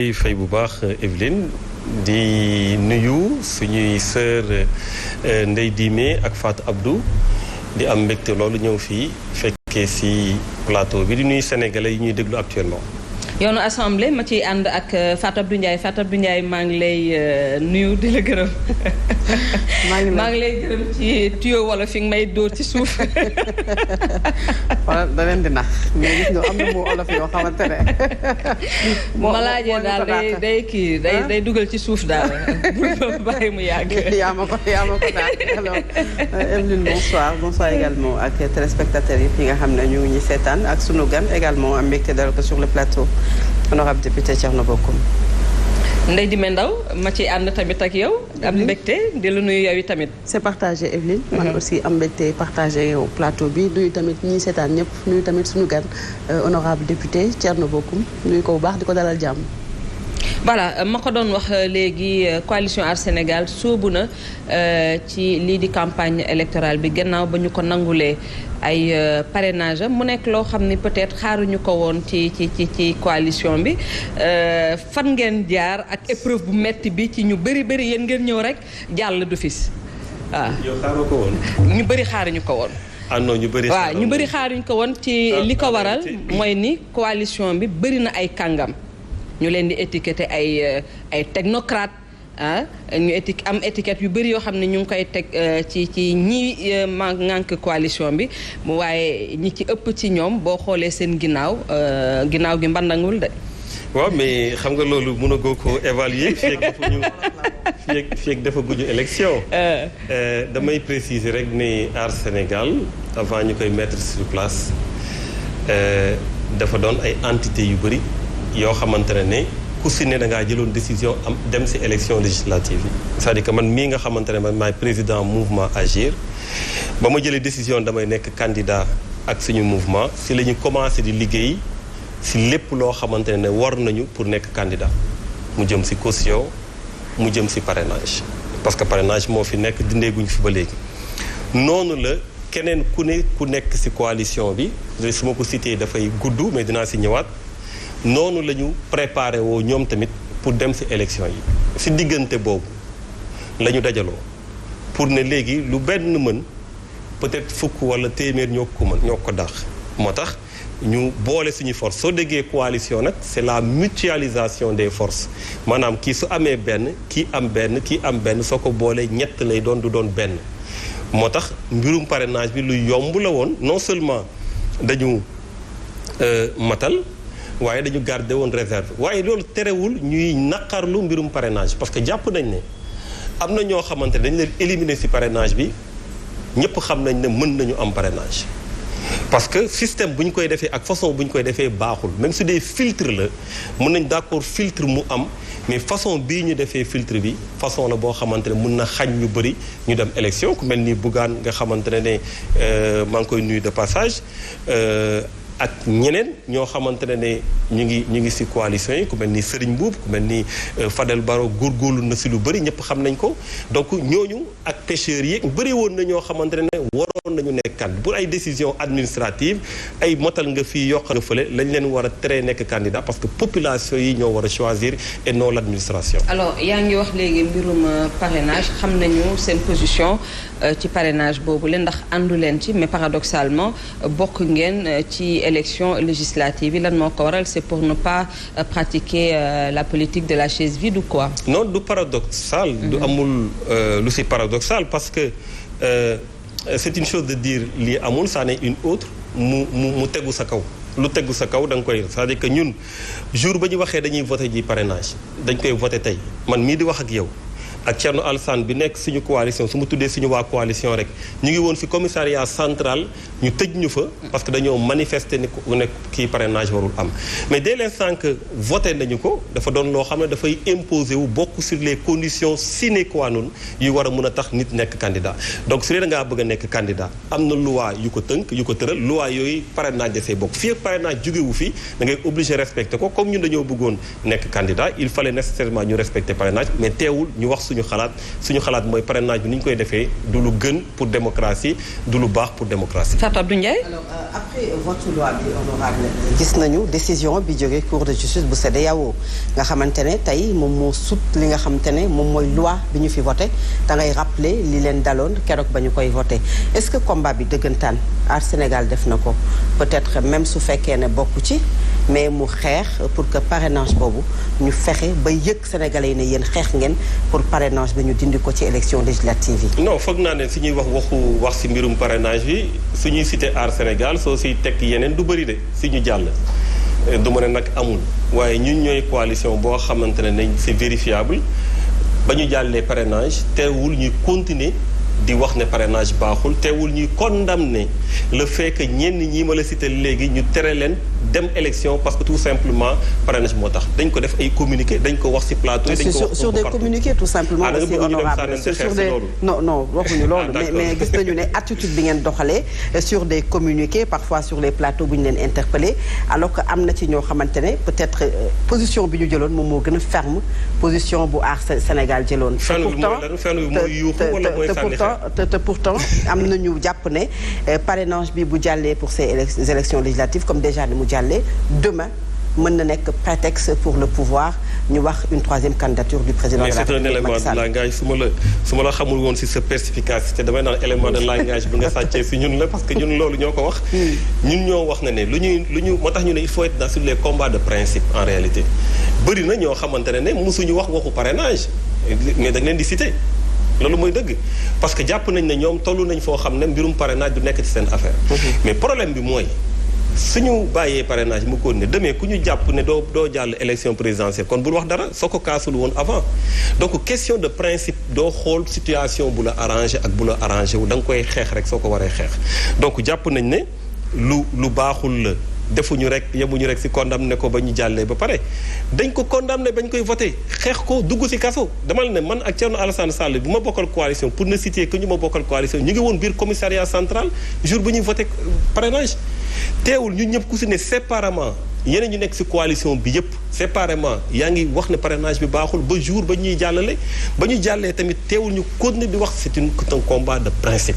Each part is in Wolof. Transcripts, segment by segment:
fay bu baax Evelyne di nuyu suñuy sœur Ndeye Dime ak Fatou Abdou di am mbégte loolu ñëw fii fekkee ci plateau bi di nuyu sénégalais yi ñuy déglu actuellement. yoonu assemblée ma ciy ànd ak Fatou Abdou Ndiaye maa ngi lay nuyu di la gërëm. maa ngi lay gërëm ci tuyau wala fi nga may dóor ci suuf. wala da leen di nax mais gis nga am na mu olof yoo xamante ne. ma laajee daal day dugal ci suuf daal bàyyi mu yàgg. yaa ma ko daal alors Evelyne bonsoir également ak téléspectateurs yi nga xam ne ñu ngi seetaan ak sunu gan également am mbégte dalal ko sur le plateau. honorable député Thierno Bocoum. Ndeye Dime Ndaw ma ci ànd tamit ak yow. am mbégte di la nuyu yow yi tamit. c'est partagé Evelyne. man aussi am mbégte partagé yow plateau bi nuyu tamit ñi seetaan ñëpp nuyu tamit suñu gan honorable député Thierno Bocoum nuyu ko bu baax di ko dalal jàmm. voilà ma ko doon wax léegi coalition Aar Sénégal sóobu na ci lii di campagne électorale bi gannaaw ba ñu ko nangulee ay parrainage mu nekk loo xam ni peut-être xaaruñu ko woon ci coalition bi fan ngeen jaar ak épreuve bu metti bi ci ñu bëri yéen ngeen ñëw rek jàll du fis waaw. yow xaaroo ko woon. ñu bëri xaaruñu ko woon. ah non ñu bëri. waaw ñu bëri xaaruñu ko woon ci li ko waral mooy ni coalition bi bëri na ay kàngam. ñu leen di étiqueté ay technocrate ñu am étiquette yu bëri yoo xam ne ñu ngi koy teg ci ñi ngànk coalition bi mu waaye ñi ci ëpp ci ñoom boo xoolee seen ginnaaw gi mbandangul de. waaw mais xam nga loolu mën a goo ko évaluer feeg dafa guñu élection. damay préciser rek ne Aar Sénégal avant ñu koy mettre sur place dafa doon ay entités yu bëri. yoo xamante ne ku si ne da ngaa jëloon décision am dem si élection législative yi c'est-à-dire que man mii nga xamante ne man maay président mouvement Agir ba ma jëlee décision damay nekk candidat ak suñu mouvement si la ñu commencé di liggéey si lépp loo xamante ne war nañu pour nekk candidat mu jëm si caution mu jëm si parrainage parce que parrainage moo fi nekk dindeeguñu fi ba léegi noonu la keneen ku nekk si coalition bi su ma ko cité dafay gudd mais dinaa si ñëwaat noonu la ñu préparé woo ñoom tamit pour dem ci élection yi ci diggante boobu la ñu dajaloo pour ne léegi lu benn mën peut-être fukk walla téeméer ñoo ko dàq moo tax ñu boole suñu force soo déggee coalition nag c'est la mutualisation des forces maanaam kii su amee benn kii am benn soo ko boolee ñett lay doon du doon benn moo tax mbirum parrainage bi lu yomb la woon non seulement dañu matal waaye dañu garder woon réserve waaye loolu terewul ñuy naqarlu mbirum parrainage parce que jàpp nañ ne am na ñoo xamante ne dañu leen éliminer ci parrainage bi ñëpp xam nañ ne mën nañu am parrainage parce que système bu ñu koy defee ak façon bu ñu koy defee baaxul même su dee filtre la mën nañ d'accord filtre mu am mais façon bii ñu defee filtre bi façon la boo xamante ne mën na xañ ñu bëri ñu dem élection ku mel ni Bougane nga xamante ne maa ngi koy nuyu de passage ak ñeneen ñoo xamante ne ñu ngi ci coalition yi ku mel ni Serigne Mboup ku mel ni Fadel Barro góorgóorlu na ci lu bëri ñëpp xam nañ ko donc ñooñu ak pêcheurs yi bëri woon na ñoo xamante ne waroon nañu nekk candidat pour ay décision administrative ay motal nga fii yokk nga fële lañ leen war a tere nekk candidat parce que population yi ñoo war a choisir et non l'administration. alors yaa ngi wax léegi mbirum parrainage xam nañu seen position ci parrainage boobu leen ndax àndu leen ci mais paradoxalement bokk ngeen ci élection législative yi lan moo ko waral c'est pour ne pas pratiquer la politique de la chaise vide ou quoi? non du paradoxal. du amul lu ci paradoxal parce que c'est une chose de dire lii amul ça n'est une autre mu tegu sa kaw lu tegu sa kaw da nga koy c'est-à-dire que ñun jour ba ñu waxee dañuy voté ji parrainage dañ koy voté tey man mii di wax ak yow ak Thierno Alassane bi nekk suñu coalition su ma tuddee suñu waa coalition rek ñu ngi woon fi commissariat central ñu tëj ñu fa parce que dañoo manifester ni ku nekk kii parrainage warul am mais dès l'instant que voté nañu ko dafa doon loo xam ne dafay imposer wu bokk sur les conditions sine qua non yu war a mën a tax nit nekk candidat donc su dee da ngaa bëgg a nekk candidat am na loi yu ko tënk yu ko tëral loi yooyu parrainage dafay bokk fii ak parrainage jógewu fi da ngay obligé respecter ko comme ñun dañoo bëggoon nekk candidat il fallait nécessairement ñu respecter parrainage mais teewul ñu wax suñu xalaat mooy parrainage bi ni ñu koy defee du lu gën pour démocratie du lu baax pour démocratie. Fatou Abdou Ndiaye. alors après vote loi bi honorable gis nañu décision bi jógee cour de justice bu CEDEAO nga xamante ne tey moom moo sut li nga xamante ne moom mooy loi bi ñu fi voté da ngay rappeler li leen daloon keroog ba ñu koy voté est-ce que combat bi dëggantaan Aar Sénégal def na ko peut-être même su fekkee ne bokku ci mais mu xeex pour que parrainage boobu ñu fexe ba yëg sénégalais yi ne yéen xeex ngeen pour parrainage bi ñu dindi ko ci élection législative yi. non foog naa ne su ñuy wax ci mbirum parrainage bi su ñuy cité Aar Sénégal soo siy teg yeneen du bëri de si ñu jàll. du ma ne nag amul waaye ñun ñooy coalition boo xamante ne c'est vérifiable ba ñu jàllee parrainage teewul ñuy continuer di wax ne parrainage baaxul teewul ñuy condamner le fait que ñenn ñi ma la cité léegi ñu tere leen dem élection parce que tout simplement parrainage moo tax dañ ko def ay communiqué dañ ko wax ci plateau. dañ ko wax sur des communiqués tout simplement. aussi honorable sur des non waxuñu loolu. mais gis nañu ne attitude bi ngeen doxalee sur des communiqués parfois sur les plateaux bu ñu leen interpellé alors que am na ci ñoo xamante ne peut-être position bi ñu jëloon moom moo gën a ferme position bu Aar Sénégal jëloon. te pourtant am na ñu jàpp ne parrainage bi bu jàllee pour ces élections législatives comme déjà ni mu jàllee demain mën na nekk prétexte pour le pouvoir ñu wax une troisième candidature du président de la République Macky Sall. mais c'est un élément de langage su ma la xamul woon si sa perspicacité damay naan élément de langage bi nga sàccee si ñun la parce que ñun loolu ñoo ko wax. ñun ñoo wax na ne lu ñu moo tax ñu ne il faut être dans sur les combats de principe en réalité. bëri na ñoo xamante ne mosuñu wax waxu parrainage mais da nga leen di citer. loolu mooy dëgg parce que jàpp nañ ne ñoom tollu nañ foo xam ne mbirum parrainage du nekk ci seen affaire. mais problème bi mooy suñu bàyyee parrainage mu ko ne demee ku ñu jàpp ne doo jàll élection présidentielle kon bul wax dara soo ko kaasul woon avant. donc question de principe doo xool situation bu la arrangé ak bu la arrangé wu da nga koy xeex rek soo ko waree xeex donc jàpp nañ ne lu baaxul la. defuñu rek yemuñu rek ci condamné ko ba ñu jàllee ba pare dañ ko condamné bañ koy voté xeex ko dugg ci kaso demal ne man ak Thierno Alassane Sall bi ma bokkal coalition pour ne citer que ñu ma bokkal coalition ñu ngi woon biir commissariat central jour bu ñuy voté parrainage teewul ñu ñëpp ku ci ne séparément yeneen ñu nekk ci coalition bi yëpp séparément yaa ngi wax ne parrainage bi baaxul ba jour ba ñuy jàllale ba ñu jàllee tamit teewul ñu continuer di wax c'est un combat de principe.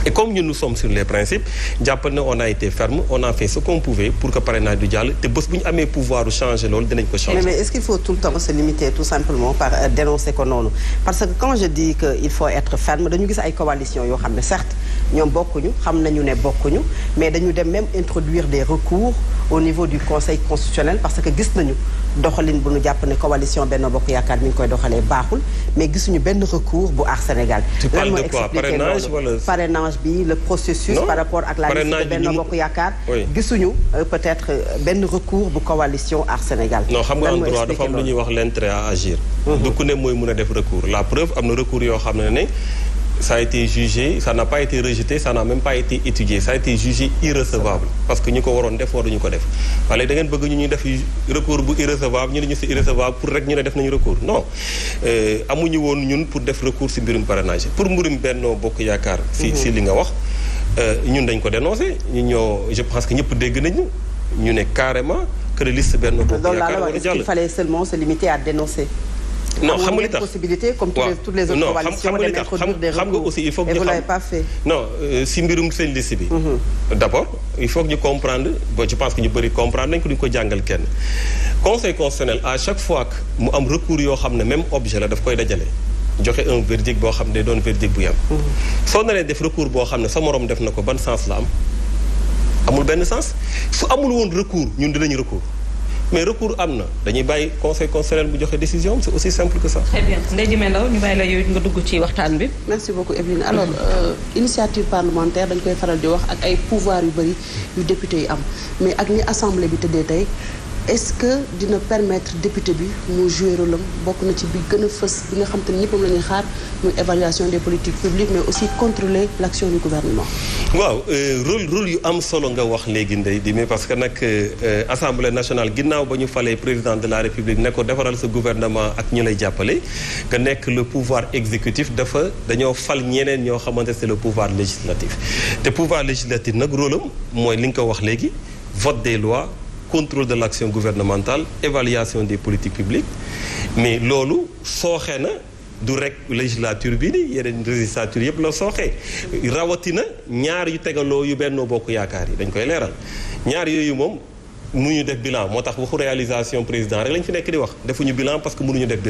Et comme nous sommes sur les principes jàpp ne on a été ferme on a fait ce qu'on pouvait pour que parrainage du jàll te bés bu ñu amee pouvoir changer loolu dinañ ko changer. mais est-ce qu'il faut tout le temps se limiter tout simplement par dénoncer ko noonu parce que quand je dis que il faut être ferme dañu gis ay coalition yoo xam ne certes ñoom bokkuñu xam nañu ne bokkuñu mais dañu dem même introduire des recours au niveau du conseil constitutionnel parce que gis nañu doxalin bu ñu jàpp ne coalition Benno Bokk Yaakaar mi ngi koy doxalee baaxul mais gisuñu benn recours bu Aar Sénégal. lan moo expliqué loolu parrainage bi le processus par rapport ak la liste de Benno Bokk Yaakaar gisuñu peut-être benn recours bu coalition Aar Sénégal. non xam nga en droit dafa am lu ñuy wax l'intérêt à agir. du ku ne mooy mën a def recours la preuve am na recours yoo xam ne ça a été jugé ça n'a pas été rejeté ça n'a même pas été étudié ça a été jugé irrecevable parce que ñu ko waroon def waruñu ko def wala da ngeen bëgg ñu ñuy def recours bu irrecevable ñu ne ñu si irrecevable pour rek ñu ne def nañu recours non amuñu woon ñun pour def recours si mbirum parrainage pour mbirum Benno Bokk Yaakaar si li nga wax ñun dañ ko dénoncé ñu ñoo je pense que ñëpp dégg nañu ñu ne carrément que liste Benno Bokk Yaakaar war a jàll. Il fallait seulement se limiter à dénoncer. non xam nga li tax possibilité comme toutes les autres coalitions de introduire des recours. xam nga aussi il faut que et ñu vous xam l'avez pas fait. non si mbirum seen liste bi. d'abord il faut que ñu comprendre bon je pense que ñu bëri comprendre nañ ko duñu ko jàngal kenn. conseil constitutionnel à chaque fois que mu am recours yoo xam ne même objet la daf koy dajale. joxe un verdict boo xam ne doon verdict bu yam. soo naree def recours boo xam ne sa morom def na ko ban sens la am amul benn sens su amul woon recours ñun dinañu recours. mais recours am na dañuy bàyyi conseil constitutionnel bu joxe décision c'est aussi simple que ça. très bien Ndeye Diagne Ndao ñu bàyyi la yow nga dugg ci waxtaan bi. merci beaucoup Evelyne alors initiative parlementaire dañ koy faral di wax ak ay pouvoir yu bëri yu député yi am mais ak ni assemblée bi tëddee tey est-ce que dina permettre député bi mu jouer rôle am bokk na ci bi gën a fës bi nga xam te ne ñëpp la ñuy xaar muy évaluation des politiques publiques mais aussi contrôler l'action du gouvernement. waaw rôle yu am solo nga wax léegi Ndeye di mais parce que nag assemblée nationale ginnaaw ba ñu falee président de la république ne ko defaral sa gouvernement ak ñu lay jàppale nga nekk le pouvoir exécutif dañoo fal ñeneen ñoo xamante c'est le pouvoir législatif te pouvoir législatif nag rôle am mooy li nga ko wax léegi vote des lois. contrôle de l'action gouvernementale évaluation des politiques publiques mais loolu sooxe na du rek législature bii nii yeneen législature yëpp la sooxee rawatina ñaar yu tegaloo yu Benno Bokk Yaakaar yi dañ koy leeral ñaar yooyu moom mënuñu def bilan moo tax waxu réalisation président rek lañ fi nekk di wax defuñu bilan parce que mënuñu def bilan